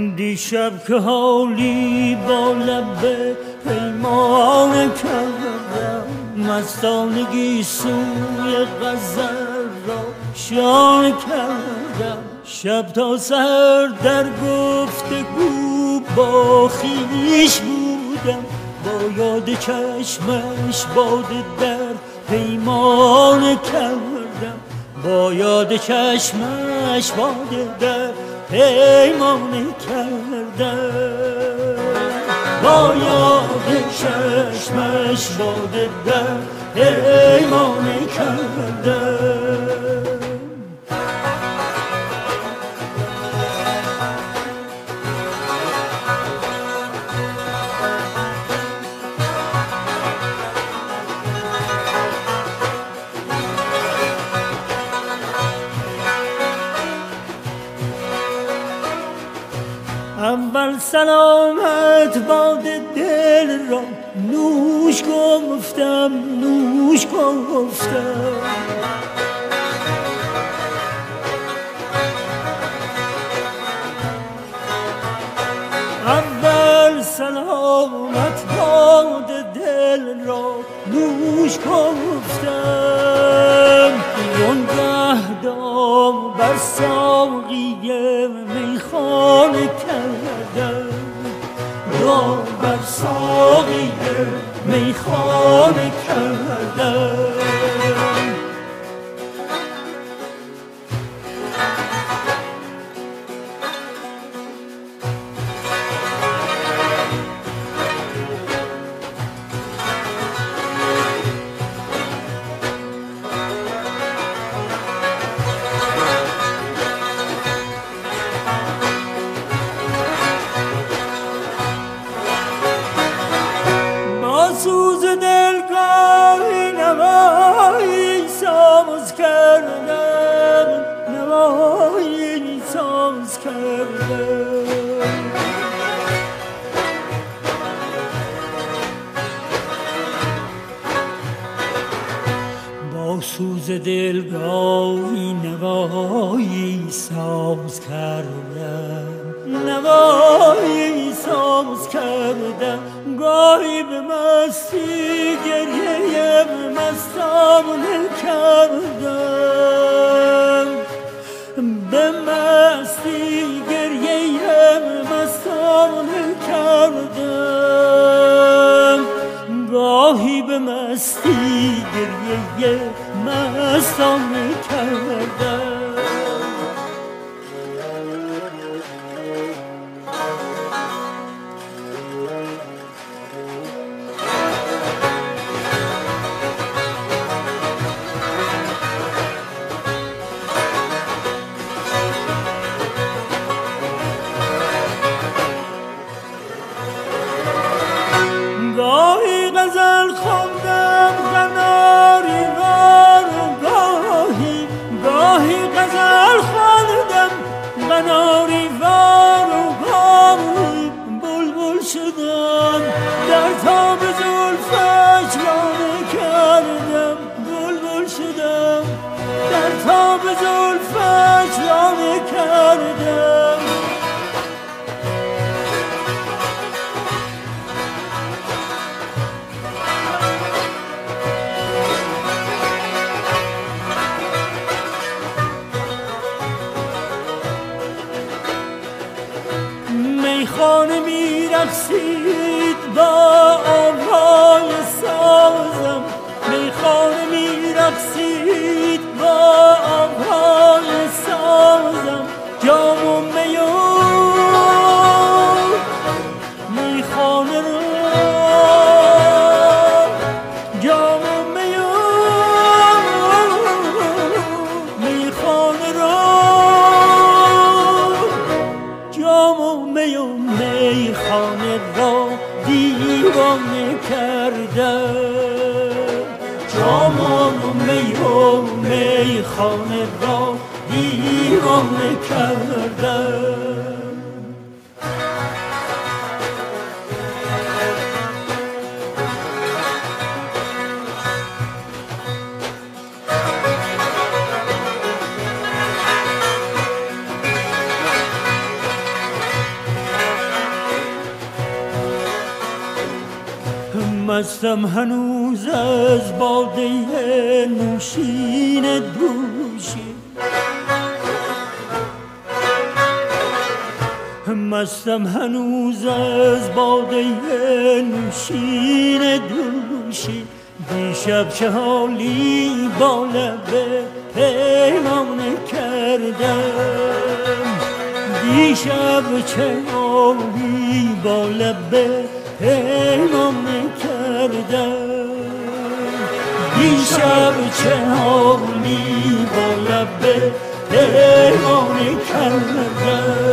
دیشب که حالی با لب پیمان کردم، مستانگی سوی غزل را شان کردم. شب تا سحر در گفتگو با خویش بودم، با یاد چشمش باده در پیمان کردم، با یاد چشمش باده در پیمان کردم، با یاد چشمش باده در پیمان کردم. اول سلامت باد دل را نوش گفتم، نوش گفتم. اول سلامت باد دل را نوش گفتم. وانگه دام بر ساقی میخانه کردم، دام بر ساقی میخانه کردم. سوز دلگاهی نوایی ساز کردم، نوایی ساز کردم. با سوز دلگاهی نوایی ساز کردم، نوایی ساز کردم. گاهی به مستی گریه مستانه کردم، به مستی گریه مستانه کردم. گاهی به مستی گریه مستانه کردم. گاهی غزل خوندم قناری وار، گاهی غزل خوندم قناری وار. گاهی بلبل شدم در تاب زلفش لانه کردم، بلبل شدم در تاب زلفش لانه کردم. میخانه میرقصید با آوای سازم، میخانه میرقصید با آوای سازم. جام و می و میخانه رو، جام و می و میخانه رو، جام و می و میخانه را دیوانه کردم، جام و می و میخانه را دیوانه کردم. مستم هنوز از باده نوشین دوشی، مستم هنوز از باده نوشین دوشی. دیشب چه حالی با لب پیمانه کردم، دیشب چه حالی با لب پیمانه کردم، دیشب چه حالی با لب پیمانه کردم.